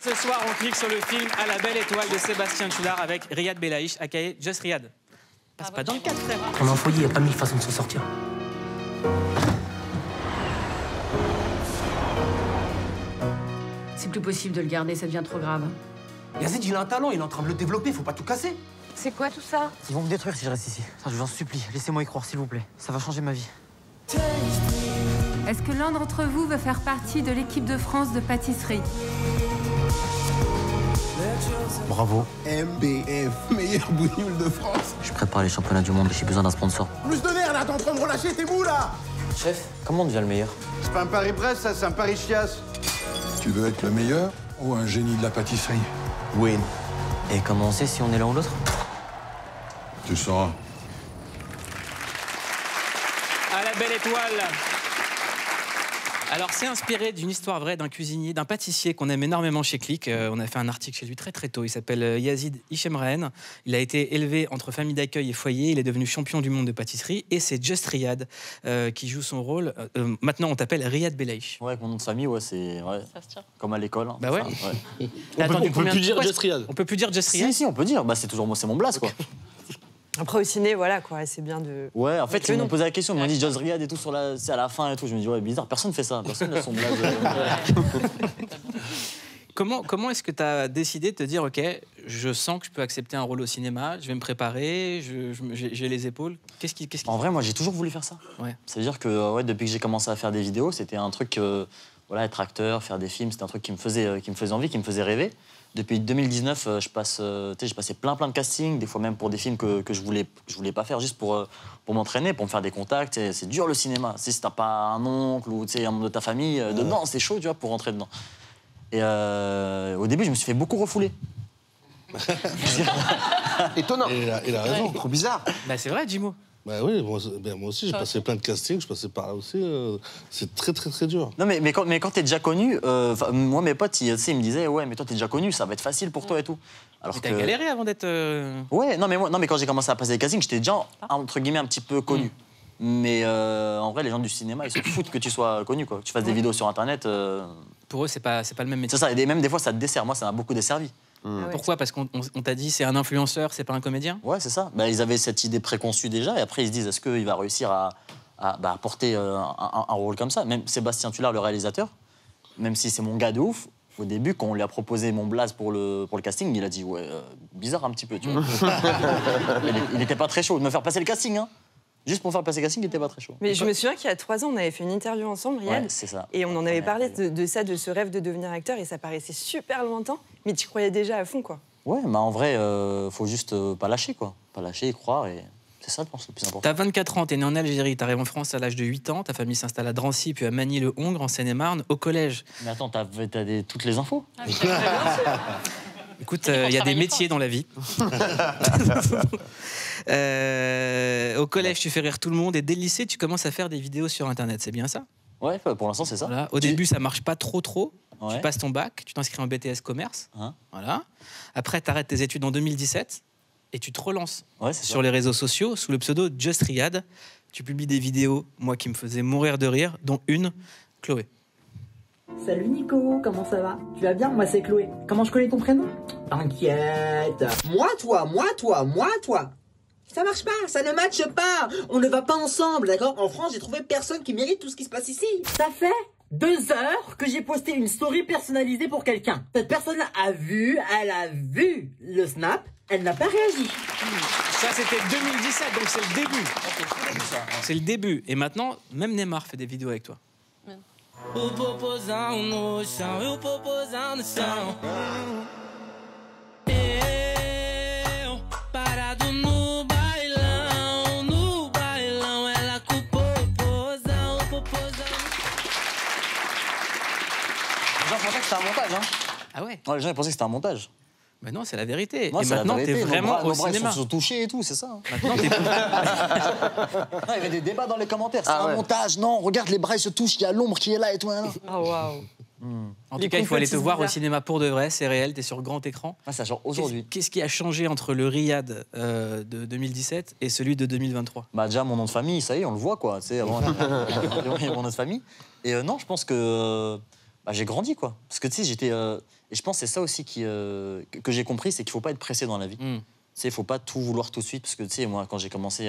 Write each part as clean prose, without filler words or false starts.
Ce soir, on clique sur le film À la belle étoile de Sébastien Tullard avec Riyad Belaïch, aka Just Riyad. Passe pas dans le cadre, frère. On a un foyer, il n'y a pas mille façons de s'en sortir. C'est plus possible de le garder, ça devient trop grave. Yazid, il a un talent, il est en train de le développer, faut pas tout casser. C'est quoi tout ça? Ils vont me détruire si je reste ici. Je vous en supplie, laissez-moi y croire, s'il vous plaît. Ça va changer ma vie. Est-ce que l'un d'entre vous veut faire partie de l'équipe de France de pâtisserie? Bravo. MBF, meilleur bougnoule de France. Je prépare les championnats du monde et j'ai besoin d'un sponsor. Plus de nerfs là, t'es en train de relâcher, t'es mou là. Chef, comment on devient le meilleur? C'est pas un Paris-Brest, ça, c'est un Paris-Chiasse. Tu veux être le meilleur ou un génie de la pâtisserie? Win. Et comment on sait si on est l'un ou l'autre? Tu sauras. À la belle étoile. Alors, c'est inspiré d'une histoire vraie d'un cuisinier, d'un pâtissier qu'on aime énormément chez Click. On a fait un article chez lui très très tôt. Il s'appelle Yazid Hichemraen. Il a été élevé entre famille d'accueil et foyer. Il est devenu champion du monde de pâtisserie. Et c'est Just Riyad qui joue son rôle. Maintenant, on t'appelle Riyad Belaïch. Ouais, avec mon nom de famille, ouais, c'est comme à l'école. Hein, bah ouais. Ça, ouais. On peut plus dire Just Riyad. On peut plus dire Just Riyad. Si, on peut dire. Bah, c'est toujours moi, c'est mon blaze, quoi. Après au ciné, voilà quoi, c'est bien de. Ouais, en fait, ils m'ont posé la question, ils m'ont dit Just Riyad et tout sur la, c'est à la fin et tout. Je me dis ouais, bizarre, personne fait ça, personne n'a son blaze. Comment est-ce que tu as décidé de te dire ok, je sens que je peux accepter un rôle au cinéma, je vais me préparer, j'ai les épaules. Qu'est-ce qui... En vrai, moi, j'ai toujours voulu faire ça. Ouais. C'est-à-dire que ouais, depuis que j'ai commencé à faire des vidéos, c'était un truc, voilà, être acteur, faire des films, c'était un truc qui me faisait envie, qui me faisait rêver. Depuis 2019, j'ai passé plein de castings, des fois même pour des films que je voulais pas faire, juste pour m'entraîner, pour me faire des contacts. C'est dur le cinéma. Si t'as pas un oncle ou un membre de ta famille dedans, c'est chaud, tu vois, pour rentrer dedans. Et au début, je me suis fait beaucoup refouler. Étonnant. Il a raison. Trop bizarre. Bah c'est vrai, Jimo. Bah oui, moi aussi, j'ai passé plein de castings, je passais par là aussi. C'est très dur. Non, mais quand t'es déjà connu, moi, mes potes, ils me disaient, ouais, mais toi, t'es déjà connu, ça va être facile pour toi et tout. Alors t'as galéré avant d'être... Ouais, non, mais quand j'ai commencé à passer des castings, j'étais déjà, entre guillemets, un petit peu connu. Mais en vrai, les gens du cinéma, ils se foutent que tu sois connu, quoi. Que tu fasses des vidéos sur Internet. Pour eux, c'est pas le même métier. C'est ça, et même des fois, ça te dessert. Moi, ça m'a beaucoup desservi. Pourquoi? Parce qu'on t'a dit c'est un influenceur, c'est pas un comédien? Ouais, c'est ça. Bah, ils avaient cette idée préconçue déjà, et après ils se disent est-ce qu'il va réussir à porter un rôle comme ça? Même Sébastien Tullard, le réalisateur, même si c'est mon gars de ouf, au début, quand on lui a proposé mon blaze pour le casting, il a dit ouais, bizarre un petit peu, tu vois. Il n'était pas très chaud de me faire passer le casting, hein. Juste pour faire passer le casting, il n'était pas très chaud. Mais je me souviens qu'il y a 3 ans, on avait fait une interview ensemble, Riyad. Ouais, c'est ça. Et on en avait parlé de ça, de ce rêve de devenir acteur, et ça paraissait super lointain, mais tu croyais déjà à fond, quoi. Ouais, mais en vrai, faut juste pas lâcher, quoi. Pas lâcher, y croire, et c'est ça, je pense, le plus important. T'as 24 ans, t'es né en Algérie, t'arrives en France à l'âge de 8 ans, ta famille s'installe à Drancy, puis à Magny-le-Hongre, en Seine-et-Marne, au collège. Mais attends, t'as toutes les infos? Écoute, il y a des métiers dans la vie. Au collège, tu fais rire tout le monde, et dès le lycée, tu commences à faire des vidéos sur Internet, c'est bien ça? Ouais, pour l'instant, c'est ça. Voilà. Au début, ça marche pas trop. Ouais. Tu passes ton bac, tu t'inscris en BTS commerce. Hein? Voilà. Après, tu arrêtes tes études en 2017 et tu te relances sur les réseaux sociaux sous le pseudo Just Riyad. Tu publies des vidéos, moi, qui me faisaient mourir de rire, dont une, Chloé. Salut Nico, comment ça va? Tu vas bien? Moi c'est Chloé. Comment je connais ton prénom? T'inquiète. Moi toi. Ça marche pas, ça ne matche pas. On ne va pas ensemble, d'accord? En France, j'ai trouvé personne qui mérite tout ce qui se passe ici. Ça fait 2 heures que j'ai posté une story personnalisée pour quelqu'un. Cette personne-là elle a vu le snap, elle n'a pas réagi. Ça, c'était 2017, donc c'est le début. C'est le début. Et maintenant, même Neymar fait des vidéos avec toi. O popozão no chão, e o popozão no chão. Eu, parado no bailão, ela com o popozão. Les gens pensaient que c'était un montage, hein. Ah ouais? Les gens pensaient que c'était un montage. Mais non, c'est la vérité. Non, et maintenant, t'es vraiment au cinéma. Ils se sont touchés et tout, c'est ça. Maintenant, t'es... Il y avait des débats dans les commentaires. C'est un montage, non, regarde, les bras ils se touchent, il y a l'ombre qui est là et tout. Ah waouh. En tout cas, il faut aller te voir au cinéma pour de vrai, c'est réel, t'es sur grand écran. Ah, c'est genre aujourd'hui. Qu'est-ce qui a changé entre le Riyad de 2017 et celui de 2023? Bah déjà, mon nom de famille, ça y est, on le voit, quoi. Tu sais, avant, mon nom de famille. Et non, je pense que j'ai grandi, quoi. Parce que, tu sais, Et je pense que c'est ça aussi que j'ai compris, c'est qu'il ne faut pas être pressé dans la vie. Tu sais, il ne faut pas tout vouloir tout de suite, parce que tu sais, moi, quand j'ai commencé,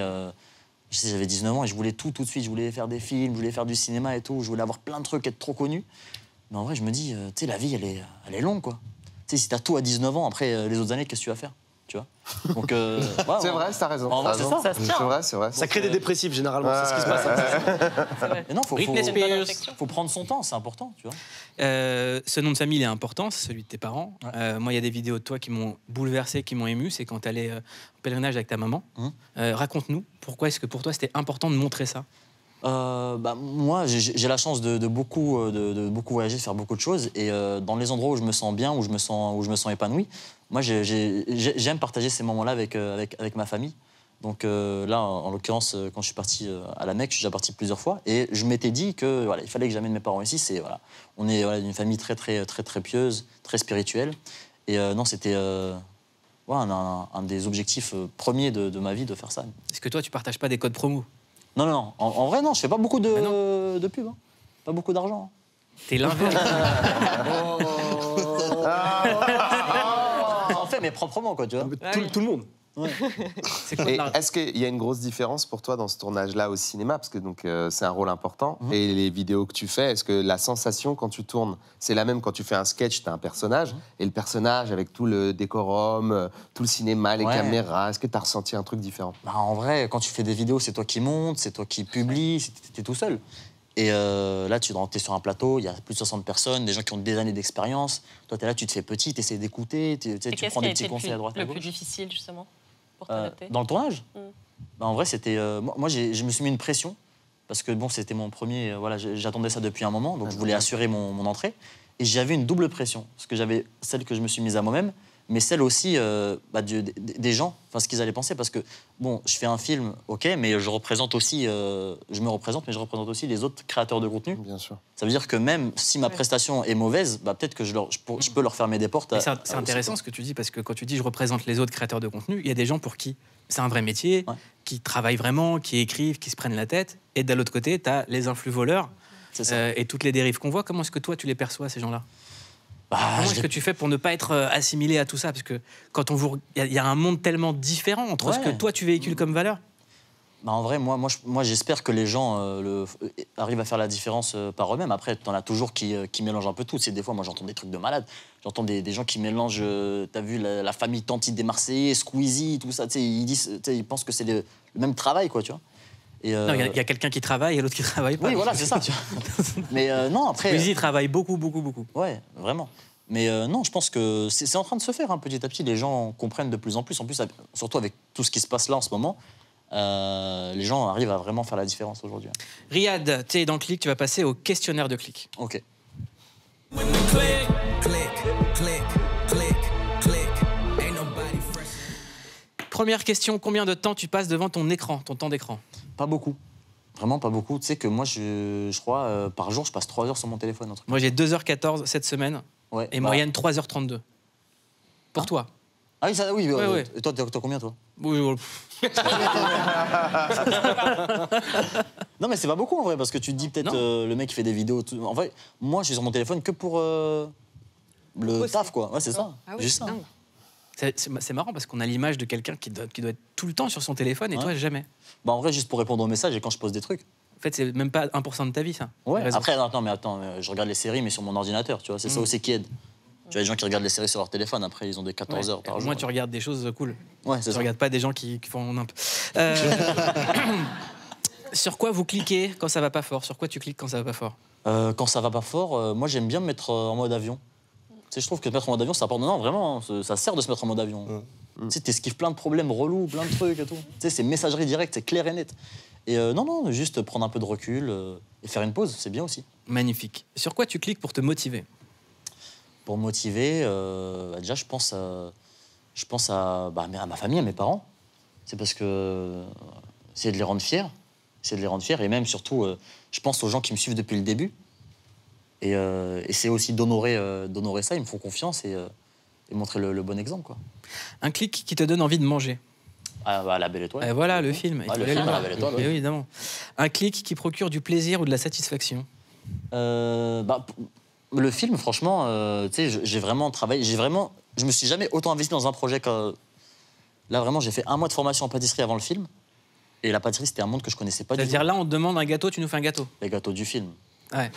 j'avais 19 ans et je voulais tout de suite. Je voulais faire des films, je voulais faire du cinéma et tout, je voulais avoir plein de trucs, être trop connu. Mais en vrai, je me dis, tu sais, la vie, elle est longue, quoi. Tu sais, si tu as tout à 19 ans, après, les autres années, qu'est-ce que tu vas faire? Tu vois. Donc, c'est vrai, t'as raison. En vrai, c'est ça. C'est vrai, c'est vrai. Ça crée des dépressifs, généralement, c'est ce qui se passe. Mais non, Britney Spears. faut prendre son temps, c'est important, tu vois. Ce nom de famille, il est important, c'est celui de tes parents. Moi, il y a des vidéos de toi qui m'ont bouleversé, qui m'ont ému. C'est quand tu allais en pèlerinage avec ta maman. Raconte-nous, pourquoi est-ce que pour toi, c'était important de montrer ça? Moi, j'ai la chance de beaucoup voyager, de faire beaucoup de choses. Et dans les endroits où je me sens bien, où je me sens épanoui, moi, j'aime partager ces moments-là avec ma famille. Donc là, en l'occurrence, quand je suis parti à la Mecque, je suis déjà parti plusieurs fois. Et je m'étais dit que voilà, il fallait que j'amène mes parents ici. On est une famille très pieuse, très spirituelle. Et non, c'était un des objectifs premiers de ma vie de faire ça. Est-ce que toi, tu partages pas des codes promo? Non. En vrai, non, je fais pas beaucoup de pub. Hein. Pas beaucoup d'argent. Hein. T'es l'inverse. J'en fais, mais proprement, quoi, tu vois. Tout le monde. Ouais. Est-ce qu'il y a une grosse différence pour toi dans ce tournage-là au cinéma? Parce que c'est un rôle important. Et les vidéos que tu fais, est-ce que la sensation quand tu tournes, c'est la même quand tu fais un sketch, tu as un personnage, et le personnage avec tout le décorum, tout le cinéma, les caméras, est-ce que tu as ressenti un truc différent? En vrai, quand tu fais des vidéos, c'est toi qui montes, c'est toi qui publies, t'es tout seul. Et là, tu es sur un plateau, il y a plus de 60 personnes, des gens qui ont des années d'expérience. Toi, tu es là, tu te fais petit, tu essaies d'écouter, tu prends des petits conseils à droite à gauche. Le plus difficile, justement, pour t'adapter dans le tournage en vrai, c'était... moi, je me suis mis une pression, parce que bon, c'était mon premier... j'attendais ça depuis un moment, donc je voulais assurer mon entrée. Et j'avais une double pression, parce que j'avais celle que je me suis mise à moi-même, mais celle aussi des gens, ce qu'ils allaient penser, parce que, bon, je fais un film, ok, mais je représente aussi, je me représente, mais je représente aussi les autres créateurs de contenu. Bien sûr. Ça veut dire que même si ma prestation est mauvaise, peut-être que je peux leur fermer des portes. C'est intéressant ce que tu dis, parce que quand tu dis je représente les autres créateurs de contenu, il y a des gens pour qui c'est un vrai métier, qui travaillent vraiment, qui écrivent, qui se prennent la tête, et de l'autre côté, tu as les influx voleurs et toutes les dérives qu'on voit. Comment est-ce que toi, tu les perçois, ces gens-là? Comment est-ce que tu fais pour ne pas être assimilé à tout ça? Parce que quand il y a un monde tellement différent entre ce que toi tu véhicules comme valeur. En vrai, moi j'espère que les gens arrivent à faire la différence par eux-mêmes. Après, t'en as toujours qui mélangent un peu tout. Des fois, moi j'entends des trucs de malade. J'entends des gens qui mélangent, t'as vu, la famille Tanti des Marseillais, Squeezie, tout ça. Ils pensent que c'est le même travail, quoi, tu vois. Non, il y a quelqu'un qui travaille et l'autre qui travaille pas. Oui, voilà, c'est ça. Tu vois. Mais non, après. Squeezie travaille beaucoup. Ouais, vraiment. Mais non, je pense que c'est en train de se faire petit à petit. Les gens comprennent de plus en plus. En plus, surtout avec tout ce qui se passe là en ce moment, les gens arrivent à vraiment faire la différence aujourd'hui. Riyad, tu es dans Click, tu vas passer au questionnaire de Click. Ok. Première question, combien de temps tu passes devant ton écran, ton temps d'écran? Pas beaucoup. Vraiment pas beaucoup. Tu sais que moi, je crois, par jour, je passe 3 heures sur mon téléphone. Moi, j'ai 2h14 cette semaine. Ouais, et moyenne 3h32. Pour toi. Ah oui, ça, oui. Ouais. Et toi, t'as combien, toi? Oui. Non, mais c'est pas beaucoup, en vrai, parce que tu te dis peut-être le mec qui fait des vidéos... En vrai, moi, je suis sur mon téléphone que pour le taf, quoi. Ouais, c'est ça. Ah oui, juste ça. C'est marrant parce qu'on a l'image de quelqu'un qui doit être tout le temps sur son téléphone et toi, jamais. En vrai, juste pour répondre aux messages et quand je pose des trucs. En fait, c'est même pas 1% de ta vie, ça. Ouais. Après, attends, je regarde les séries, mais sur mon ordinateur, tu vois. C'est ça aussi qui aide. Tu vois, les gens qui regardent les séries sur leur téléphone, après, ils ont des 14 heures par jour. Au moins, tu regardes des choses cool. Ouais, c'est ça. Tu regardes pas des gens qui font un peu. Sur quoi vous cliquez quand ça va pas fort? Sur quoi tu cliques quand ça va pas fort? Quand ça va pas fort, moi, j'aime bien me mettre en mode avion. Tu sais, je trouve que se mettre en mode avion, ça apporte... Non, vraiment, ça sert de se mettre en mode avion. Tu sais, t'esquives plein de problèmes relous, plein de trucs et tout. Tu sais, c'est messagerie directe, c'est clair et net. Et non, juste prendre un peu de recul et faire une pause, c'est bien aussi. Magnifique. Sur quoi tu cliques pour te motiver? Pour me motiver, déjà, je pense à ma famille, à mes parents. C'est parce que essayer de les rendre fiers. Et même, surtout, je pense aux gens qui me suivent depuis le début. Et c'est aussi d'honorer ça, ils me font confiance et montrer le bon exemple, quoi. Un clic qui te donne envie de manger? La Belle Étoile. Et voilà, le film. Le film, La Belle Étoile, oui, évidemment. Un clic qui procure du plaisir ou de la satisfaction? Le film, franchement, tu sais, j'ai vraiment travaillé. Je me suis jamais autant investi dans un projet que. Là, vraiment, j'ai fait 1 mois de formation en pâtisserie avant le film. Et la pâtisserie, c'était un monde que je connaissais pas du tout. C'est-à-dire là, on te demande un gâteau, tu nous fais un gâteau. Les gâteaux du film. Ouais.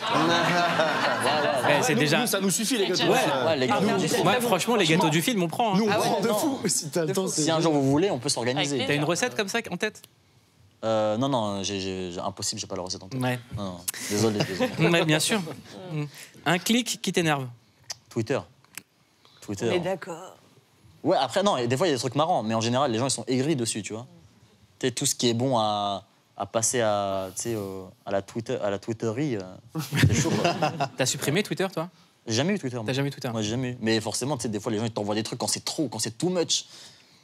C'est déjà... ça nous suffit, les gâteaux. Ouais, les gâteaux du film. Moi, franchement, les gâteaux du film, on prend. Hein. Nous, on prend de fou. Si t'as le temps, si un jour vous voulez, on peut s'organiser. T'as une recette comme ça en tête? Non, impossible, j'ai pas la recette en tête. Ouais. Non, désolé. Ouais, bien sûr. Un clic qui t'énerve? Twitter. On est d'accord. Ouais, après, non, des fois, il y a des trucs marrants, mais en général, les gens, ils sont aigris dessus, tu vois. Tu sais, tout ce qui est bon à passer à la Twitterie, c'est chaud, quoi. T'as supprimé Twitter, toi? J'ai jamais eu Twitter. T'as jamais eu Twitter? Moi, j'ai jamais eu. Mais forcément, tu sais, des fois, les gens, ils t'envoient des trucs quand c'est trop, quand c'est too much.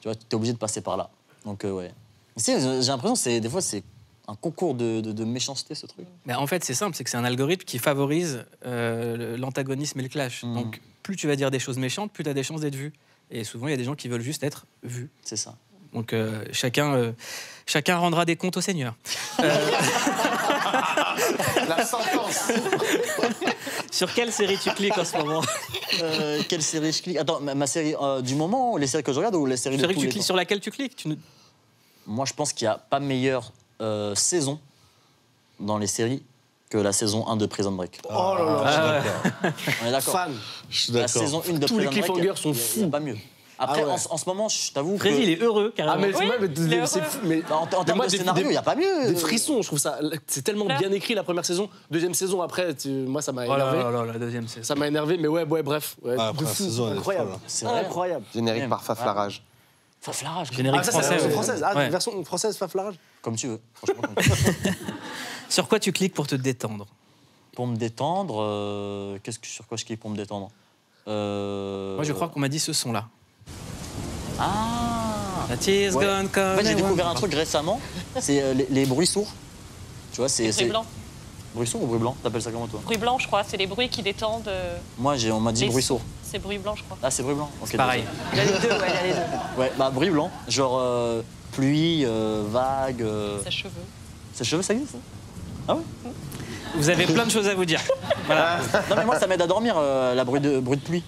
Tu vois, t'es obligé de passer par là. Donc, ouais. Tu sais, j'ai l'impression que des fois, c'est un concours de méchanceté, ce truc. Mais en fait, c'est simple, c'est que c'est un algorithme qui favorise l'antagonisme et le clash. Donc, plus tu vas dire des choses méchantes, plus tu as des chances d'être vu. Et souvent, il y a des gens qui veulent juste être vus. C'est ça. Donc, chacun rendra des comptes au Seigneur. La sentence. Sur quelle série tu cliques en ce moment? Quelle série je clique? Attends, ma série du moment, les séries que je regarde ou les séries de tous les temps? Sur laquelle tu cliques? Moi, je pense qu'il n'y a pas meilleure saison dans les séries que la saison 1 de Prison Break. Oh là là, on est d'accord. Fan. Je suis d'accord. La saison 1 de Tous les Prison Break, cliffhangers sont fous. Pas mieux. Après, en ce moment, je t'avoue que... Freddy, il est heureux, carrément. Ah, mais c'est fou. Mais en termes de scénario, il n'y a pas mieux. Des frissons, je trouve ça. C'est tellement bien écrit la première saison. Deuxième saison, après, moi, ça m'a énervé. Oh là là, la deuxième saison. Ça m'a énervé, mais ouais, bref. Ouais, Ah, après la saison, elle est incroyable. folle. C'est vrai. Incroyable. Générique par Faflarage. Faflarage. Générique ça, c'est la français. version française. Ah, version française, Faflarage. Comme tu veux. Franchement, comme tu veux. Sur quoi tu cliques pour te détendre? Pour me détendre, sur quoi je clique pour me détendre? Moi, je crois qu'on m'a dit ce son-là. Ah, That is gone come. En fait, j'ai découvert un truc récemment, c'est les bruits sourds. Tu vois, c'est... Bruit blanc. Bruit sourd ou bruit blanc? T'appelles ça comment, toi? Bruit blanc, je crois. C'est les bruits qui détendent. Moi, on m'a dit bruit sourd. C'est bruit blanc, je crois. Ah, c'est bruit blanc. Okay, pareil. Il y a les deux, ouais, il y a les deux. Ouais, bah bruit blanc, genre pluie, vague. Sèche-cheveux. Sèche-cheveux, ça existe? Ah ouais? Vous avez plein de choses à vous dire. Voilà. Non, mais moi, ça m'aide à dormir, la bruit de pluie.